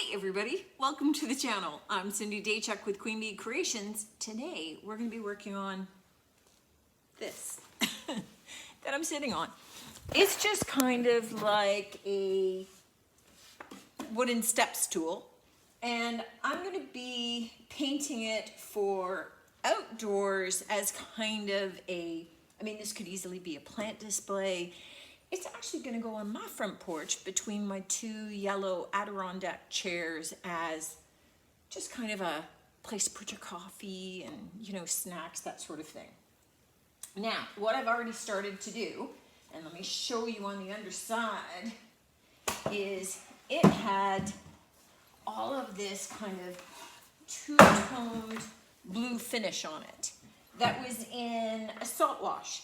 Hey everybody, welcome to the channel. I'm Cindy Daychuck with Queen Bee Creations. Today we're going to be working on this that I'm sitting on. It's just kind of like a wooden step stool, and I'm going to be painting it for outdoors as kind of this could easily be a plant display. It's actually going to go on my front porch between my two yellow Adirondack chairs as just kind of a place to put your coffee and, snacks, that sort of thing. Now, what I've already started to do, and let me show you on the underside, is it had all of this kind of two-toned blue finish on it that was in a salt wash.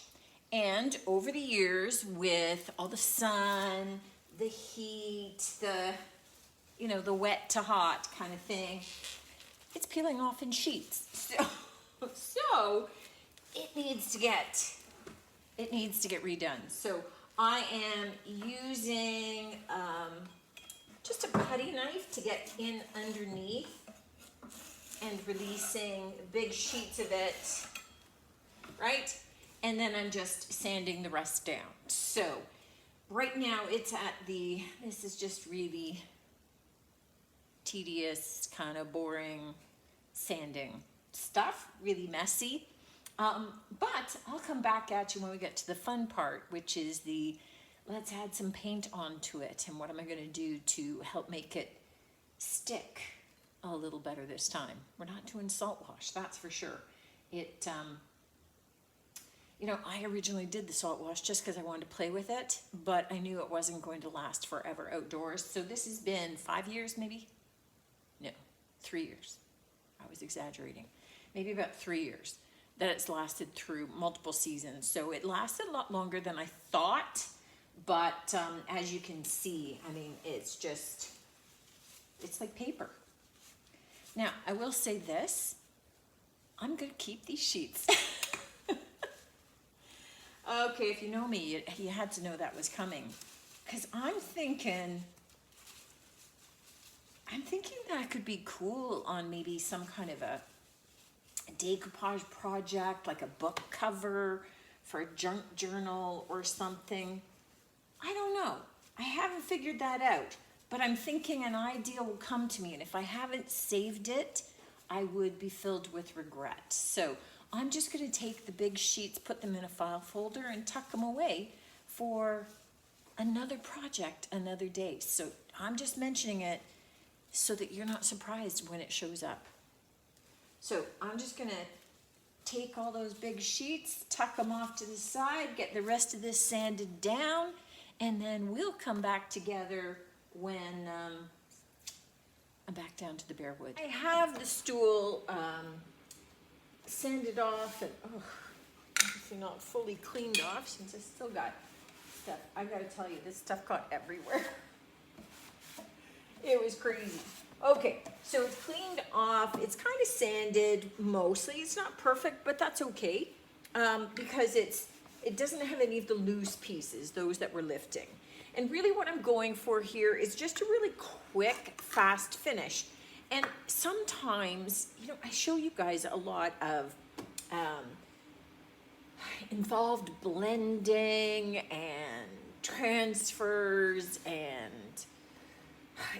And over the years, with all the sun, the heat, the wet to hot kind of thing, it's peeling off in sheets. So it needs to get redone. So I am using just a putty knife to get in underneath and releasing big sheets of it, right? And then I'm just sanding the rest down. So right now it's at this is just really tedious, kind of boring sanding stuff, really messy. But I'll come back at you when we get to the fun part, which is let's add some paint onto it. And what am I going to do to help make it stick a little better this time? We're not doing salt wash, that's for sure. I originally did the salt wash just because I wanted to play with it, but I knew it wasn't going to last forever outdoors. So this has been 5 years, maybe? No, 3 years. I was exaggerating. Maybe about 3 years that it's lasted through multiple seasons. So it lasted a lot longer than I thought, but as you can see, it's like paper. Now, I will say this, I'm going to keep these sheets. Okay, if you know me, you had to know that was coming. Because I'm thinking that could be cool on maybe some kind of a decoupage project, like a book cover for a junk journal or something. I don't know. I haven't figured that out. But I'm thinking an idea will come to me, and if I haven't saved it, I would be filled with regret. So I'm just going to take the big sheets, put them in a file folder, and tuck them away for another project another day. So I'm just mentioning it so that you're not surprised when it shows up. So I'm just going to take all those big sheets, tuck them off to the side, get the rest of this sanded down, and then we'll come back together when I'm back down to the bare wood. I have the stool sanded off and obviously not fully cleaned off since I still got stuff. I gotta tell you, this stuff got everywhere. It was crazy. Okay, so it's cleaned off. It's kind of sanded mostly. It's not perfect, but that's okay because it doesn't have any of the loose pieces, those that we're lifting. And really what I'm going for here is just a really quick, fast finish. And sometimes, I show you guys a lot of involved blending and transfers and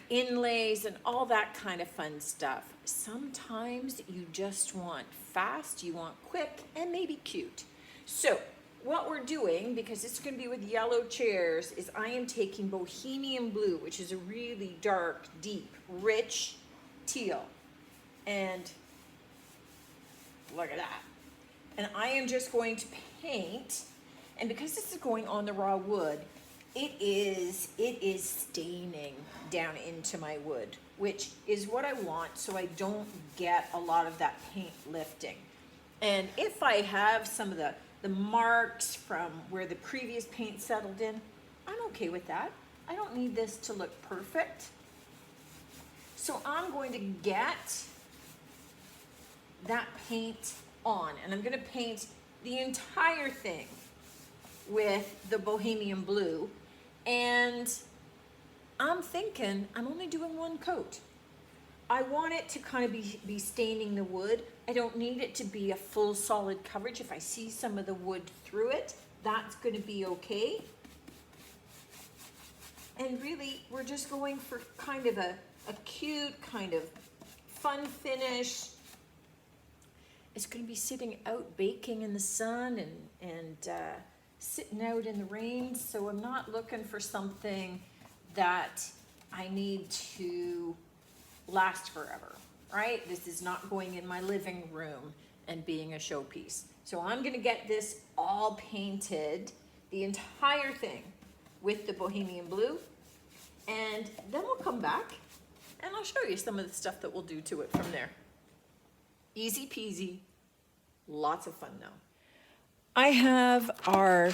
inlays and all that kind of fun stuff. Sometimes you just want fast, you want quick, and maybe cute. So what we're doing, because it's going to be with yellow chairs, is I am taking Bohemian Blue, which is a really dark, deep, rich teal, and look at that. And I am just going to paint, and because this is going on the raw wood, it is staining down into my wood, which is what I want, so I don't get a lot of that paint lifting. And if I have some of the marks from where the previous paint settled in, I'm okay with that. I don't need this to look perfect. So I'm going to get that paint on, and I'm going to paint the entire thing with the Bohemian Blue. And I'm thinking I'm only doing one coat. I want it to kind of be staining the wood. I don't need it to be a full solid coverage. If I see some of the wood through it, that's going to be okay. And really, we're just going for kind of a cute, kind of fun finish. It's going to be sitting out baking in the sun and sitting out in the rain. So I'm not looking for something that I need to last forever, right? This is not going in my living room and being a showpiece. So I'm going to get this all painted, the entire thing, with the Bohemian blue. And then we'll come back and I'll show you some of the stuff that we'll do to it from there. Easy peasy, lots of fun though. I have our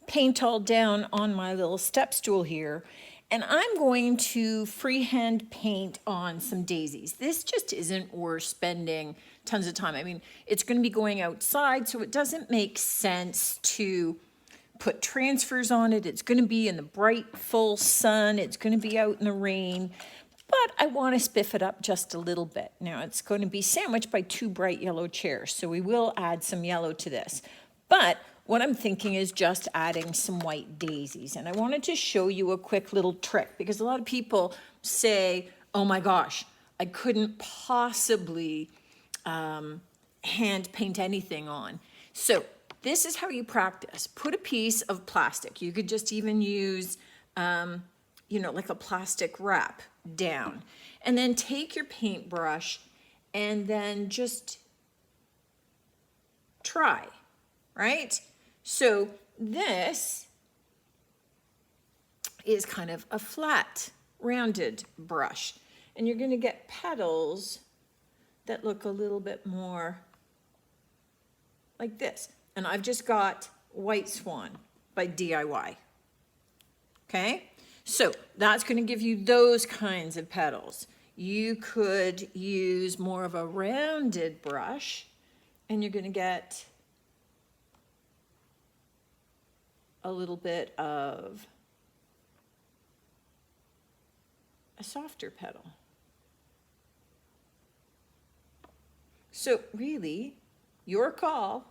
paint all down on my little step stool here, and I'm going to freehand paint on some daisies. This just isn't worth spending tons of time. I mean, it's going to be going outside, so it doesn't make sense to put transfers on it. It's going to be in the bright, full sun. It's going to be out in the rain. But I want to spiff it up just a little bit. Now, it's going to be sandwiched by 2 bright yellow chairs, so we will add some yellow to this. But what I'm thinking is just adding some white daisies. And I wanted to show you a quick little trick, because a lot of people say, oh my gosh, I couldn't possibly hand paint anything on. So this is how you practice. Put a piece of plastic. You could just even use, like a plastic wrap down. And then take your paintbrush and then just try, right? So this is kind of a flat, rounded brush. And you're going to get petals that look a little bit more like this. And I've just got White Swan by DIY. Okay? So that's going to give you those kinds of petals. You could use more of a rounded brush, and you're going to get a little bit of a softer petal. So really, your call,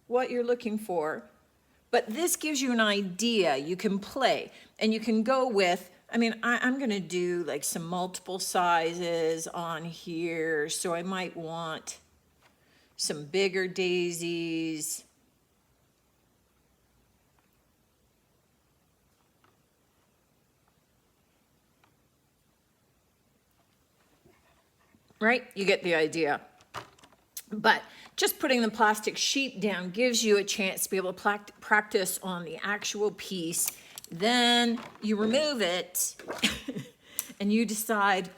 what you're looking for. But this gives you an idea. You can play, and you can go with, I'm going to do like some multiple sizes on here. So I might want some bigger daisies. Right? You get the idea. But just putting the plastic sheet down gives you a chance to be able to practice on the actual piece. Then you remove it and you decide,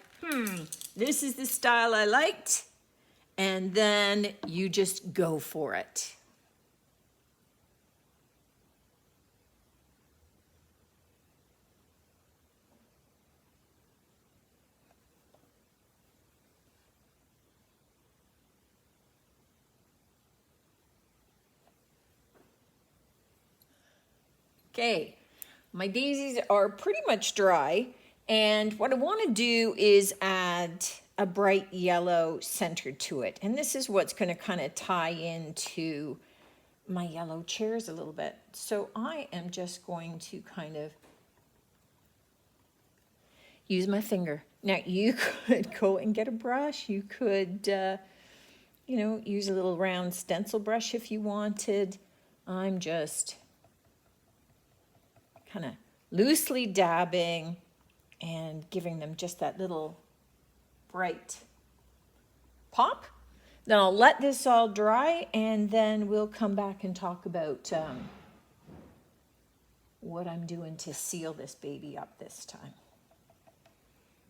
this is the style I liked. And then you just go for it. Okay, my daisies are pretty much dry, and what I want to do is add a bright yellow center to it. And this is what's going to kind of tie into my yellow chairs a little bit. So I am just going to kind of use my finger. Now you could go and get a brush. You could, use a little round stencil brush if you wanted. I'm just kind of loosely dabbing and giving them just that little bright pop. Then I'll let this all dry, and then we'll come back and talk about what I'm doing to seal this baby up this time.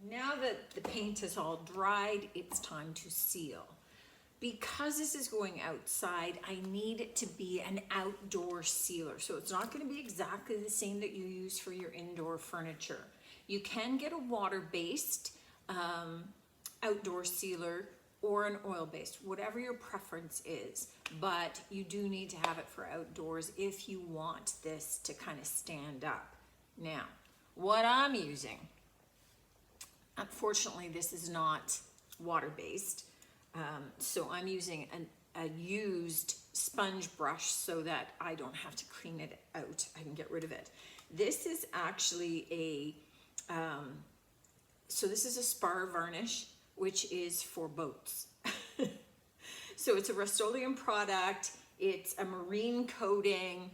Now that the paint is all dried, it's time to seal. Because this is going outside, I need it to be an outdoor sealer. So it's not going to be exactly the same that you use for your indoor furniture. You can get a water-based outdoor sealer or an oil-based, whatever your preference is. But you do need to have it for outdoors if you want this to kind of stand up. Now, what I'm using, Unfortunately, this is not water-based, so I'm using a used sponge brush so that I don't have to clean it out. I can get rid of it. This is actually so this is a spar varnish, which is for boats. So it's a Rust-Oleum product. It's a marine coating.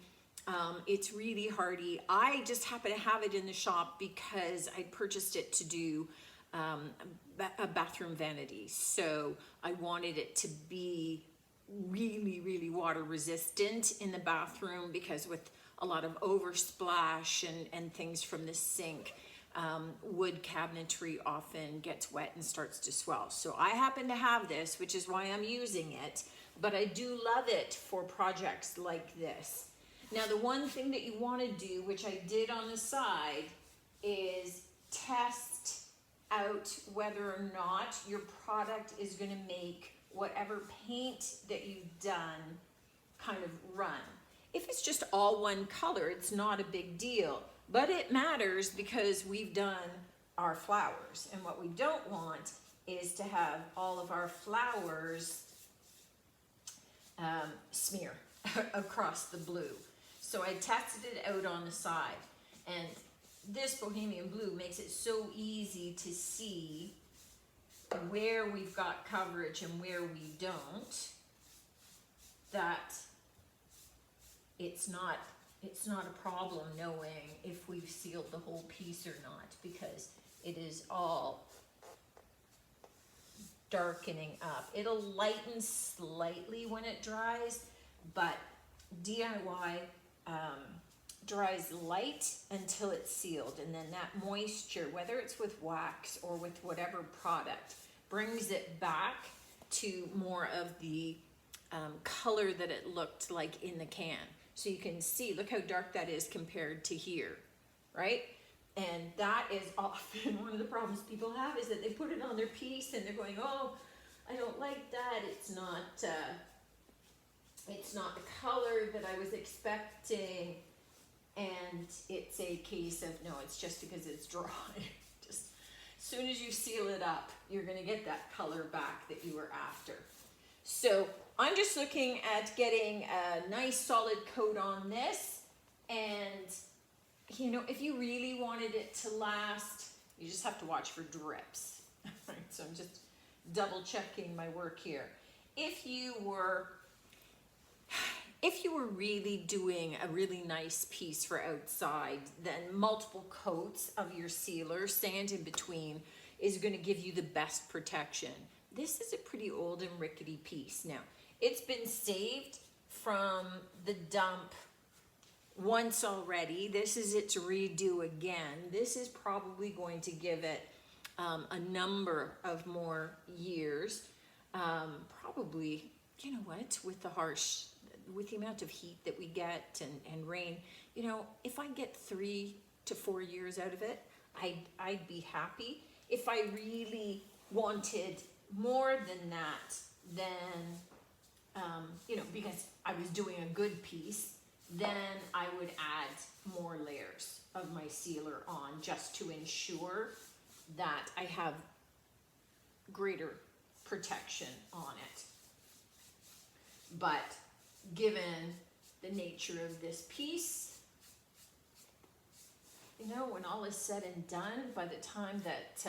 It's really hardy. I just happen to have it in the shop because I purchased it to do a bathroom vanity. So I wanted it to be really, really water resistant in the bathroom, because with a lot of oversplash and things from the sink, wood cabinetry often gets wet and starts to swell. So I happen to have this, which is why I'm using it, but I do love it for projects like this. Now, the one thing that you want to do, which I did on the side, is test out whether or not your product is going to make whatever paint that you've done kind of run. If it's just all one color, it's not a big deal, but it matters because we've done our flowers, and what we don't want is to have all of our flowers smear across the blue. So I tested it out on the side, and this Bohemian Blue makes it so easy to see where we've got coverage and where we don't, that it's not a problem knowing if we've sealed the whole piece or not, because it is all darkening up. It'll lighten slightly when it dries, but DIY dries light until it's sealed, and then that moisture, whether it's with wax or with whatever product, brings it back to more of the color that it looked like in the can. So you can see, look how dark that is compared to here, right? And that is often one of the problems people have, is that they put it on their piece and they're going, oh, I don't like that. It's not the color that I was expecting. And it's a case of, no, it's just because it's dry. Just as soon as you seal it up, you're gonna get that color back that you were after. So I'm just looking at getting a nice solid coat on this. And you know, if you really wanted it to last, you just have to watch for drips. Right? So I'm just double checking my work here. If you were really doing a really nice piece for outside, then multiple coats of your sealer, sand in between, is going to give you the best protection. This is a pretty old and rickety piece. Now, it's been saved from the dump once already. This is its redo again. This is probably going to give it a number of more years. Probably, you know what, with the amount of heat that we get and rain, you know, if I get 3 to 4 years out of it, I'd be happy. If I really wanted more than that, then, you know, because I was doing a good piece, then I would add more layers of my sealer on, just to ensure that I have greater protection on it. But given the nature of this piece, you know, when all is said and done, by the time that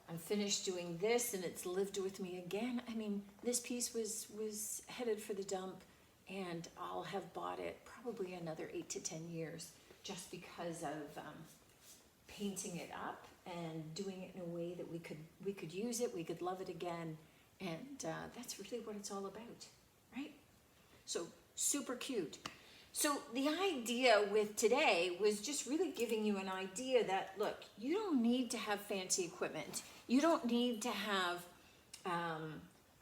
I'm finished doing this and it's lived with me again, I mean, this piece was headed for the dump, and I'll have bought it probably another 8 to 10 years, just because of painting it up and doing it in a way that we could use it, we could love it again, and that's really what it's all about, right? So super cute. So the idea with today was just really giving you an idea that, look, you don't need to have fancy equipment. You don't need to have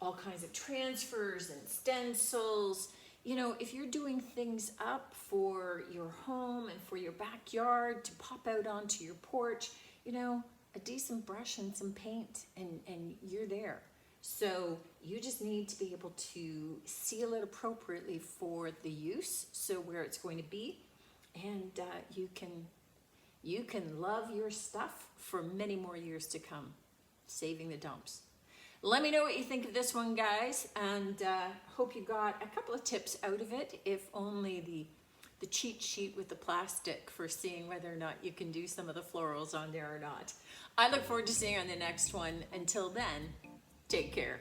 all kinds of transfers and stencils. You know, if you're doing things up for your home and for your backyard to pop out onto your porch, you know, a decent brush and some paint, and you're there. So you just need to be able to seal it appropriately for the use, so where it's going to be, and you you can love your stuff for many more years to come. Saving the dumps. Let me know what you think of this one, guys, and hope you got a couple of tips out of it, if only the cheat sheet with the plastic for seeing whether or not you can do some of the florals on there or not. I look forward to seeing you on the next one. Until then, take care.